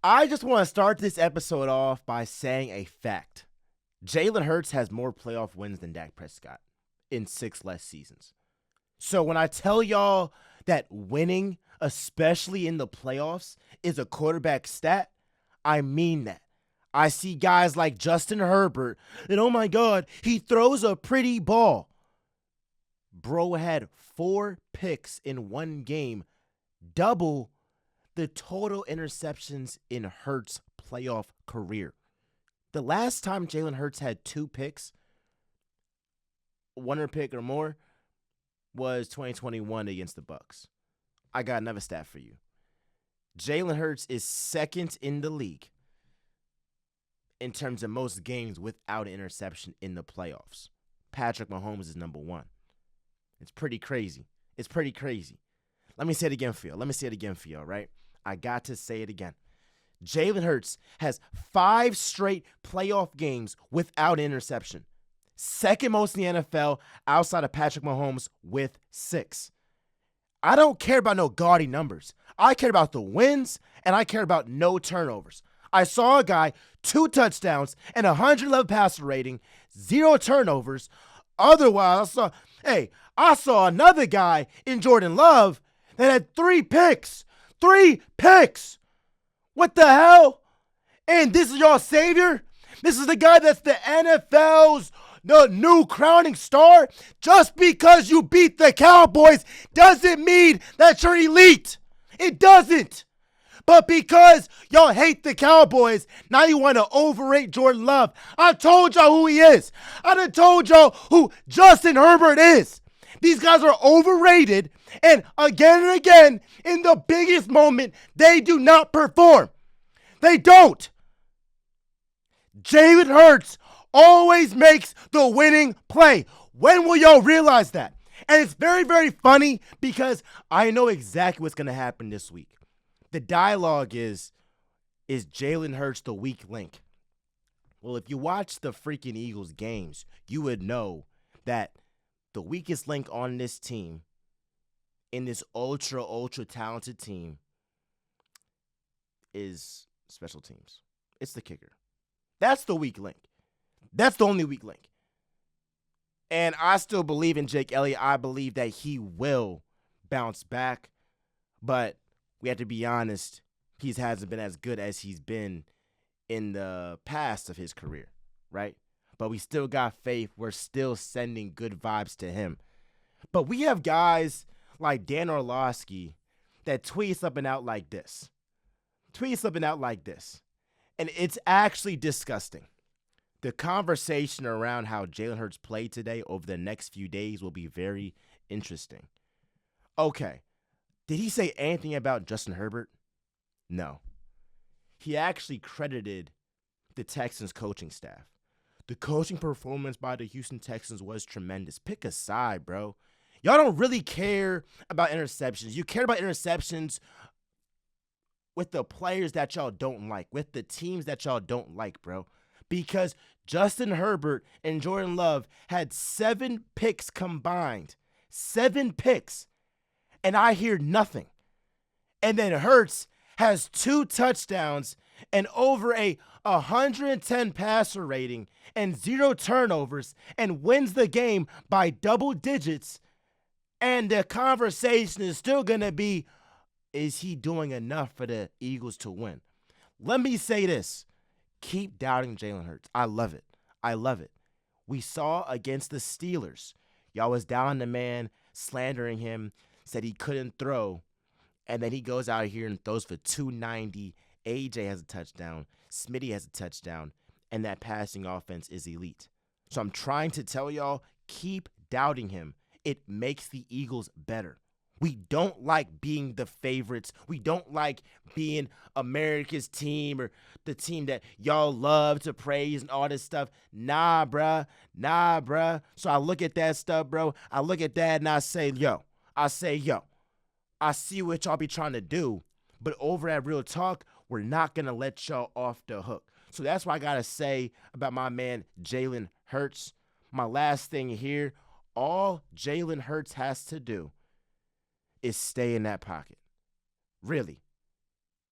I just want to start this episode off by saying a fact. Jalen Hurts has more playoff wins than Dak Prescott in 6 less seasons. So when I tell y'all that winning, especially in the playoffs, is a quarterback stat, I mean that. I see guys like Justin Herbert, and oh my God, he throws a pretty ball. Bro had 4 picks in one game, double the total interceptions in Hurts' playoff career. The last time Jalen Hurts had 2 picks, one pick or more, was 2021 against the Bucs. I got another stat for you. Jalen Hurts is second in the league in terms of most games without an interception in the playoffs. Patrick Mahomes is number 1. It's pretty crazy. It's pretty crazy. Let me say it again for you, right? I got to say it again. Jalen Hurts has 5 straight playoff games without interception. Second most in the NFL outside of Patrick Mahomes with 6. I don't care about no gaudy numbers. I care about the wins, and I care about no turnovers. I saw a guy, 2 touchdowns and 111 passer rating, 0 turnovers. Otherwise, I saw another guy in Jordan Love that had 3 picks. 3 picks. What the hell? And this is your savior? This is the guy that's the NFL's the new crowning star? Just because you beat the Cowboys doesn't mean that you're elite. It doesn't. But because y'all hate the Cowboys, now you want to overrate Jordan Love. I told y'all who he is. I done told y'all who Justin Herbert is. These guys are overrated, and again, in the biggest moment, they do not perform. They don't. Jalen Hurts always makes the winning play. When will y'all realize that? And it's very, very funny because I know exactly what's going to happen this week. The dialogue is Jalen Hurts the weak link? Well, if you watch the freaking Eagles games, you would know that the weakest link on this team, in this ultra talented team, is special teams. It's the kicker. That's the weak link. That's the only weak link. And I still believe in Jake Elliott. I believe that he will bounce back. But we have to be honest, he hasn't been as good as he's been in the past of his career, right? But we still got faith. We're still sending good vibes to him. But we have guys like Dan Orlovsky that tweet something out like this. And it's actually disgusting. The conversation around how Jalen Hurts played today over the next few days will be very interesting. Okay, did he say anything about Justin Herbert? No. He actually credited the Texans coaching staff. The coaching performance by the Houston Texans was tremendous. Pick a side, bro. Y'all don't really care about interceptions. You care about interceptions with the players that y'all don't like, with the teams that y'all don't like, bro. Because Justin Herbert and Jordan Love had 7 picks combined. 7 picks. And I hear nothing. And then Hurts has 2 touchdowns and over a 110 passer rating and 0 turnovers and wins the game by double digits. And the conversation is still going to be, is he doing enough for the Eagles to win? Let me say this. Keep doubting Jalen Hurts. I love it. We saw against the Steelers. Y'all was down the man, slandering him, said he couldn't throw. And then he goes out here and throws for 290. AJ has a touchdown. Smitty has a touchdown. And that passing offense is elite. So I'm trying to tell y'all, keep doubting him. It makes the Eagles better. We don't like being the favorites. We don't like being America's team or the team that y'all love to praise and all this stuff. Nah, bruh. So I look at that stuff, bro. I look at that and I say, yo. I see what y'all be trying to do. But over at Real Talk, we're not going to let y'all off the hook. So that's what I got to say about my man Jalen Hurts. My last thing here, all Jalen Hurts has to do is stay in that pocket. Really.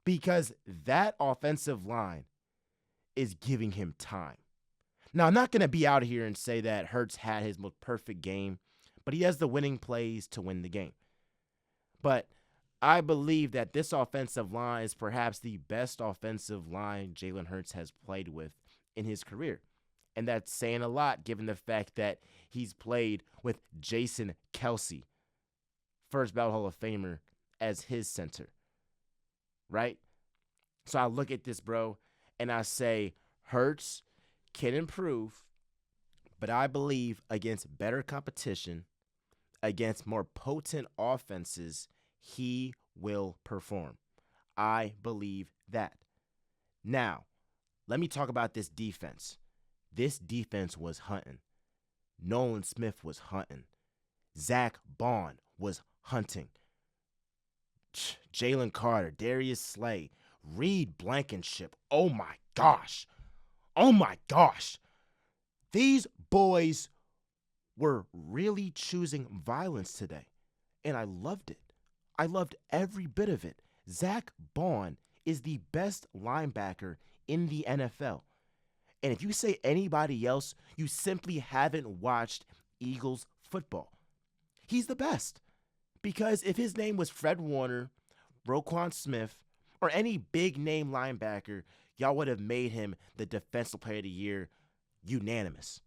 because that offensive line is giving him time. Now, I'm not going to be out here and say that Hurts had his most perfect game, but he has the winning plays to win the game. But I believe that this offensive line is perhaps the best offensive line Jalen Hurts has played with in his career. And that's saying a lot given the fact that he's played with Jason Kelsey, first ballot Hall of Famer, as his center, right? So I look at this, bro, and I say Hurts can improve, but I believe against better competition, against more potent offenses, he will perform. I believe that. Now, let me talk about this defense. This defense was hunting. Nolan Smith was hunting. Zach Bond was hunting. Jalen Carter, Darius Slay, Reed Blankenship. Oh my gosh. Oh my gosh. These boys were really choosing violence today. And I loved it. I loved every bit of it. Zach Bond is the best linebacker in the NFL. And if you say anybody else, you simply haven't watched Eagles football. He's the best. Because if his name was Fred Warner, Roquan Smith, or any big name linebacker, y'all would have made him the Defensive Player of the Year unanimous.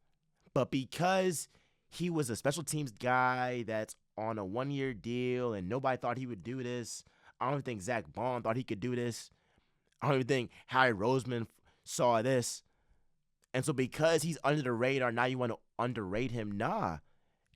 But because he was a special teams guy that's on a one-year deal and nobody thought he would do this, I don't think Zach Bond thought he could do this. I don't even think Harry Roseman saw this. And so because he's under the radar, now you want to underrate him? Nah,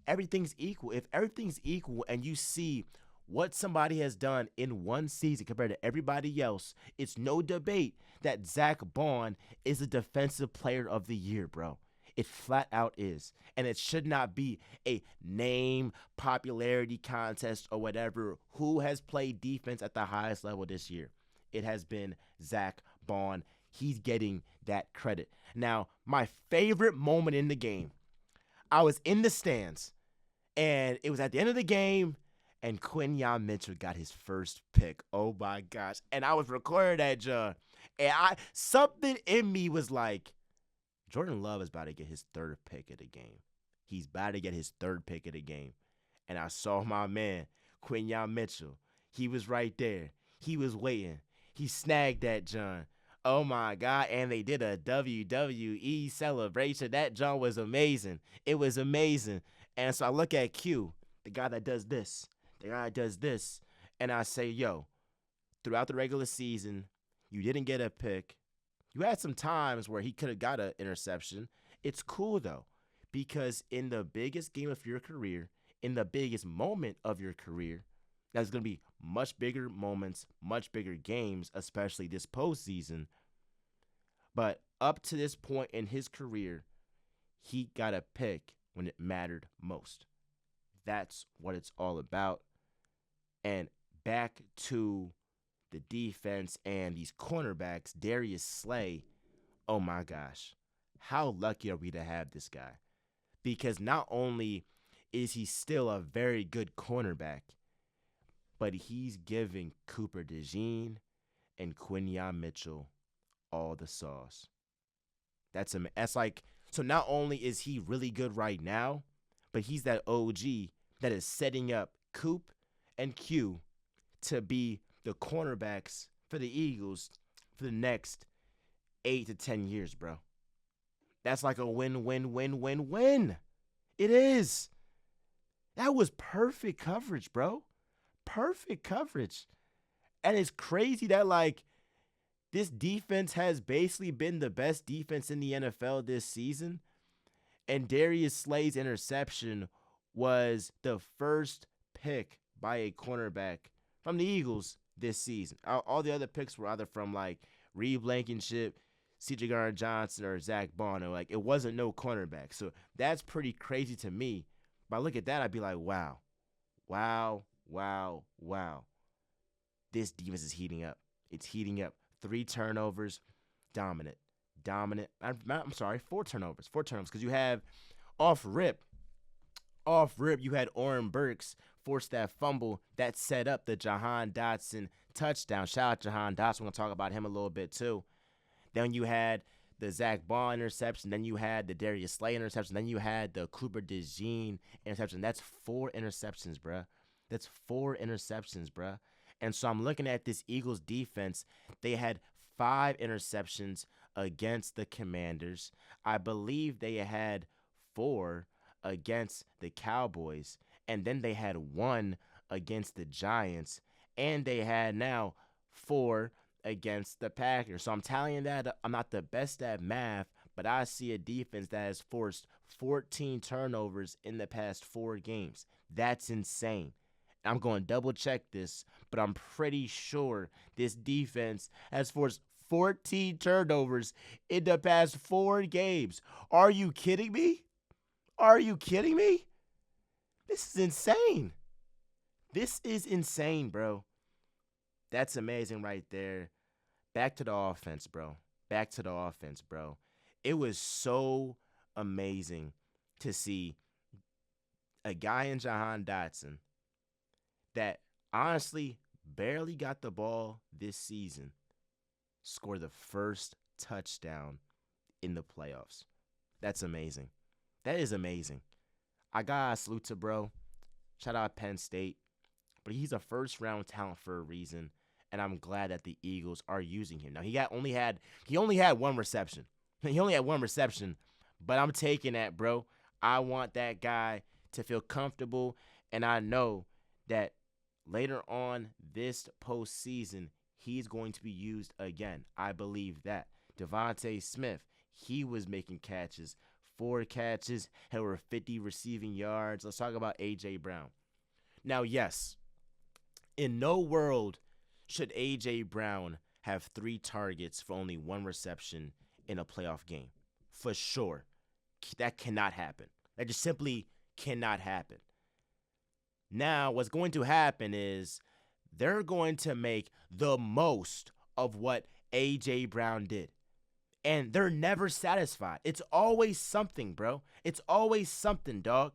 everything's equal. If everything's equal and you see what somebody has done in one season compared to everybody else, it's no debate that Zach Bond is the Defensive Player of the Year, bro. It flat out is. And it should not be a name popularity contest or whatever. Who has played defense at the highest level this year? It has been Zach Bond. He's getting that credit. Now, my favorite moment in the game, I was in the stands, and it was at the end of the game, and Quinyon Mitchell got his first pick. Oh, my gosh. And I was recording that, John. And something in me was like, Jordan Love is about to get his third pick of the game. He's about to get his third pick of the game. And I saw my man, Quinyon Mitchell. He was right there. He was waiting. He snagged that, John. Oh, my God. And they did a WWE celebration. That, John, was amazing. It was amazing. And so I look at Q, the guy that does this, the guy that does this, and I say, yo, throughout the regular season, you didn't get a pick. You had some times where he could have got an interception. It's cool, though, because in the biggest game of your career, in the biggest moment of your career, there's going to be much bigger moments, much bigger games, especially this postseason. But up to this point in his career, he got a pick when it mattered most. That's what it's all about. And back to the defense and these cornerbacks, Darius Slay, oh my gosh. How lucky are we to have this guy? Because not only is he still a very good cornerback, but he's giving Cooper DeJean and Quinyon Mitchell all the sauce. That's like, so not only is he really good right now, but he's that OG that is setting up Coop and Q to be the cornerbacks for the Eagles for the next 8 to 10 years, bro. That's like a win-win-win-win-win. It is. That was perfect coverage, bro. Perfect coverage. And it's crazy that, like, this defense has basically been the best defense in the NFL this season. And Darius Slay's interception was the first pick by a cornerback from the Eagles this season. All the other picks were either from, like, Reed Blankenship, C.J. Gardner-Johnson, or Zach Bonner. Like, it wasn't no cornerback. So that's pretty crazy to me. But I look at that, I'd be like, wow. Wow, wow, wow. This defense is heating up. It's heating up. 3 turnovers, dominant. I'm sorry, 4 turnovers. 4 turnovers because you have off rip, you had Oren Burks forced that fumble that set up the Jahan Dotson touchdown. Shout out Jahan Dotson. We're going to talk about him a little bit too. Then you had the Zach Ball interception. Then you had the Darius Slay interception. Then you had the Cooper DeJean interception. That's 4 interceptions, bruh. That's 4 interceptions, bruh. And so I'm looking at this Eagles defense. They had 5 interceptions against the Commanders. I believe they had 4 against the Cowboys. And then they had 1 against the Giants. And they had now 4 against the Packers. So I'm telling you that I'm not the best at math, but I see a defense that has forced 14 turnovers in the past 4 games. That's insane. I'm going to double check this, but I'm pretty sure this defense has forced 14 turnovers in the past 4 games. Are you kidding me? Are you kidding me? This is insane. This is insane, bro. That's amazing right there. Back to the offense, bro. Back to the offense, bro. It was so amazing to see a guy in Jahan Dotson that honestly barely got the ball this season score the first touchdown in the playoffs. That's amazing. That is amazing. I got to salute to bro. Shout out Penn State. But he's a first-round talent for a reason, and I'm glad that the Eagles are using him. Now, he only had 1 reception. He only had 1 reception, but I'm taking that, bro. I want that guy to feel comfortable, and I know that later on this postseason, he's going to be used again. I believe that. Devontae Smith, he was making catches. 4 catches, had over 50 receiving yards. Let's talk about A.J. Brown. Now, yes, in no world should A.J. Brown have 3 targets for only 1 reception in a playoff game. For sure. That cannot happen. That just simply cannot happen. Now, what's going to happen is they're going to make the most of what A.J. Brown did. And they're never satisfied. It's always something, bro. It's always something, dog.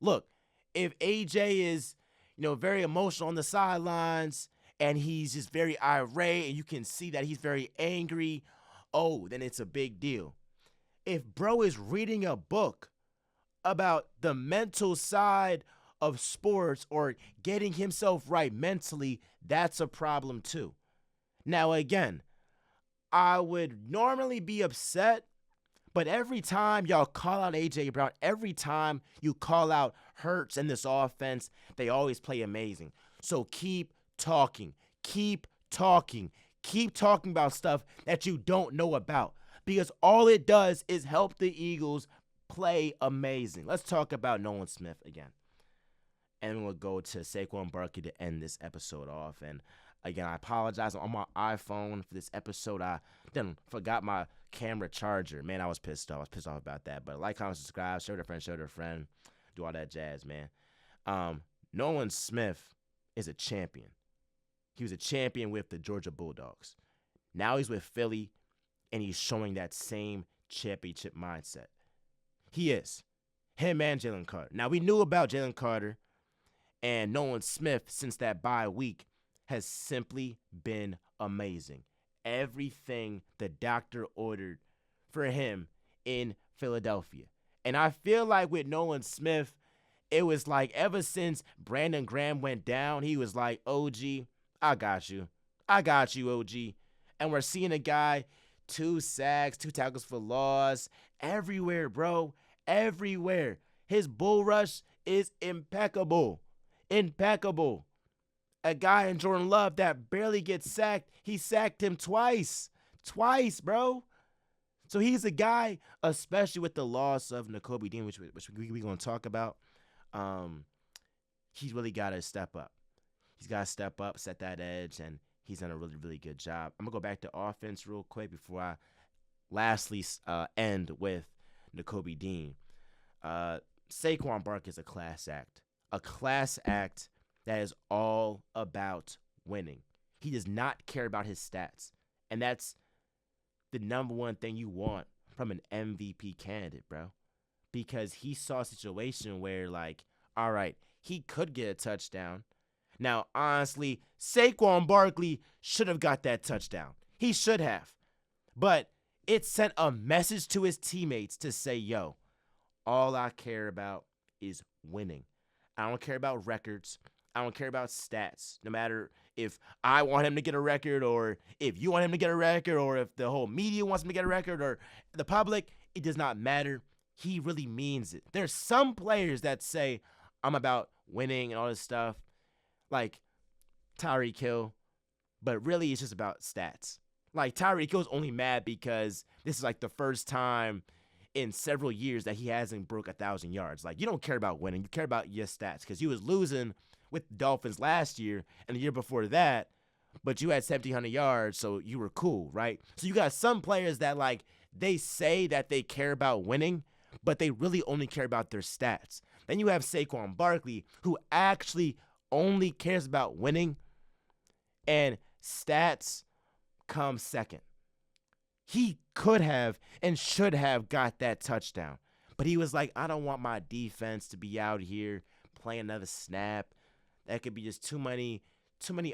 Look, if AJ is, very emotional on the sidelines and he's just very irate and you can see that he's very angry, then it's a big deal. If bro is reading a book about the mental side of sports or getting himself right mentally, that's a problem too. Now, again, I would normally be upset, but every time y'all call out A.J. Brown, every time you call out Hurts in this offense, they always play amazing. So keep talking. Keep talking. Keep talking about stuff that you don't know about, because all it does is help the Eagles play amazing. Let's talk about Nolan Smith again. And we'll go to Saquon Barkley to end this episode off. And again, I apologize on my iPhone for this episode. I then forgot my camera charger. Man, I was pissed off. I was pissed off about that. But like, comment, subscribe, share with a friend, do all that jazz, man. Nolan Smith is a champion. He was a champion with the Georgia Bulldogs. Now he's with Philly, and he's showing that same championship mindset. He is. Him and Jalen Carter. Now, we knew about Jalen Carter and Nolan Smith since that bye week has simply been amazing. Everything the doctor ordered for him in Philadelphia. And I feel like with Nolan Smith, it was like ever since Brandon Graham went down, he was like, OG, I got you. I got you, OG. And we're seeing a guy, 2 sacks, 2 tackles for loss, everywhere, bro. Everywhere. His bull rush is impeccable. Impeccable. A guy in Jordan Love that barely gets sacked, he sacked him twice. Twice, bro. So he's a guy, especially with the loss of Nakobe Dean, which we're going to talk about. He's really got to step up. He's got to step up, set that edge, and he's done a really, really good job. I'm going to go back to offense real quick before I lastly end with Nakobe Dean. Saquon Barkley is a class act. A class act that is all about winning. He does not care about his stats. And that's the number one thing you want from an MVP candidate, bro. Because he saw a situation where, like, all right, he could get a touchdown. Now, honestly, Saquon Barkley should have got that touchdown. He should have. But it sent a message to his teammates to say, yo, all I care about is winning. I don't care about records. I don't care about stats. No matter if I want him to get a record or if you want him to get a record or if the whole media wants him to get a record or the public, it does not matter. He really means it. There's some players that say, I'm about winning and all this stuff, like Tyreek Hill, but really it's just about stats. Like Tyreek Hill's only mad because this is like the first time in several years that he hasn't broke 1,000 yards. Like, you don't care about winning. You care about your stats because he was losing with the Dolphins last year and the year before that, but you had 1,700 yards, so you were cool, right? So you got some players that, like, they say that they care about winning, but they really only care about their stats. Then you have Saquon Barkley, who actually only cares about winning, and stats come second. He could have and should have got that touchdown. But he was like, I don't want my defense to be out here playing another snap. That could be just too many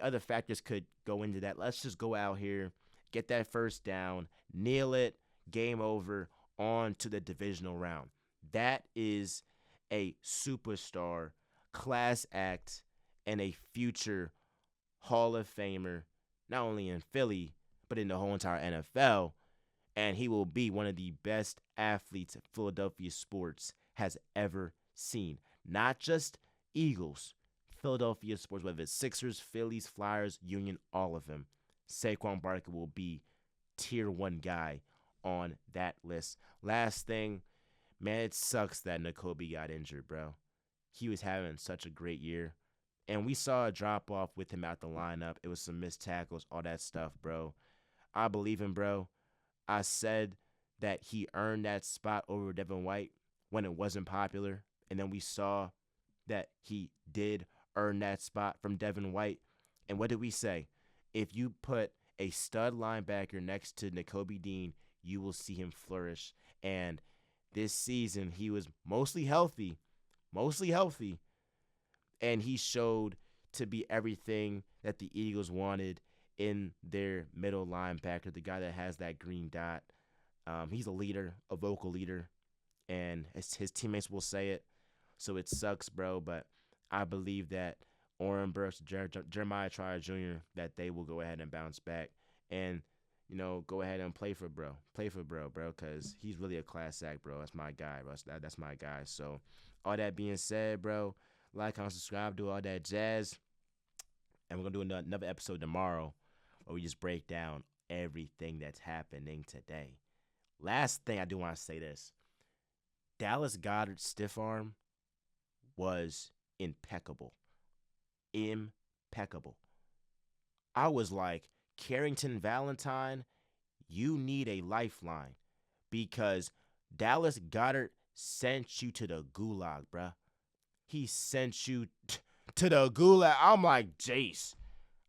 other factors could go into that. Let's just go out here, get that first down, nail it, game over, on to the divisional round. That is a superstar, class act, and a future Hall of Famer, not only in Philly, but in the whole entire NFL. And he will be one of the best athletes Philadelphia sports has ever seen. Not just Eagles, Philadelphia sports, whether it's Sixers, Phillies, Flyers, Union, all of them. Saquon Barkley will be tier 1 guy on that list. Last thing, man, it sucks that Nakobe got injured, bro. He was having such a great year. And we saw a drop-off with him out the lineup. It was some missed tackles, all that stuff, bro. I believe him, bro. I said that he earned that spot over Devin White when it wasn't popular. And then we saw that he did earn that spot from Devin White. And what did we say? If you put a stud linebacker next to Nakobe Dean, you will see him flourish. And this season, he was mostly healthy. And he showed to be everything that the Eagles wanted in their middle linebacker, the guy that has that green dot. He's a leader, a vocal leader, and his teammates will say it. So it sucks, bro, but I believe that Oren Burks, Jeremiah Trier Jr., that they will go ahead and bounce back and, go ahead and play for bro, bro, because he's really a class act, bro. That's my guy, bro. That's my guy. So all that being said, bro, like, comment, subscribe, do all that jazz. And we're going to do another episode tomorrow where we just break down everything that's happening today. Last thing, I do want to say this. Dallas Goedert's stiff arm was impeccable. I was like, Carrington Valentine, you need a lifeline because Dallas Goedert sent you to the gulag, bruh. He sent you to the gulag. I'm like, Jace.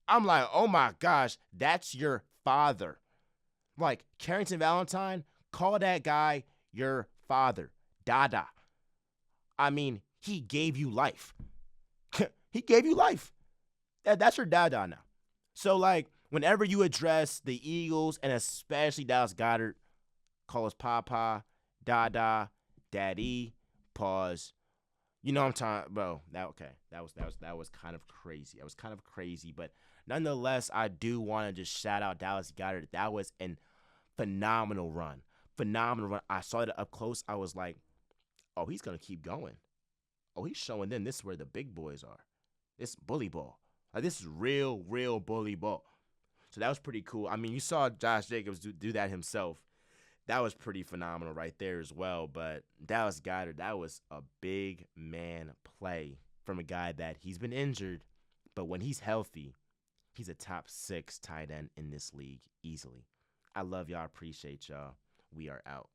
I'm like, oh my gosh, that's your father. Like, Carrington Valentine, call that guy your father. Dada. I mean, he gave you life. He gave you life. That's your dada now. So, like, whenever you address the Eagles and especially Dallas Goedert, call us Papa, Dada, Daddy, pause. You know what I'm talking, bro. That was kind of crazy. That was kind of crazy, but nonetheless, I do want to just shout out Dallas Goedert. That was a phenomenal run. I saw it up close. I was like, oh, he's gonna keep going. Oh, he's showing them this is where the big boys are. This bully ball. Like, this is real bully ball. So that was pretty cool. I mean, you saw Josh Jacobs do that himself. That was pretty phenomenal right there as well. But Dallas Goedert, that was a big man play from a guy that he's been injured. But when he's healthy, he's a top 6 tight end in this league easily. I love y'all. Appreciate y'all. We are out.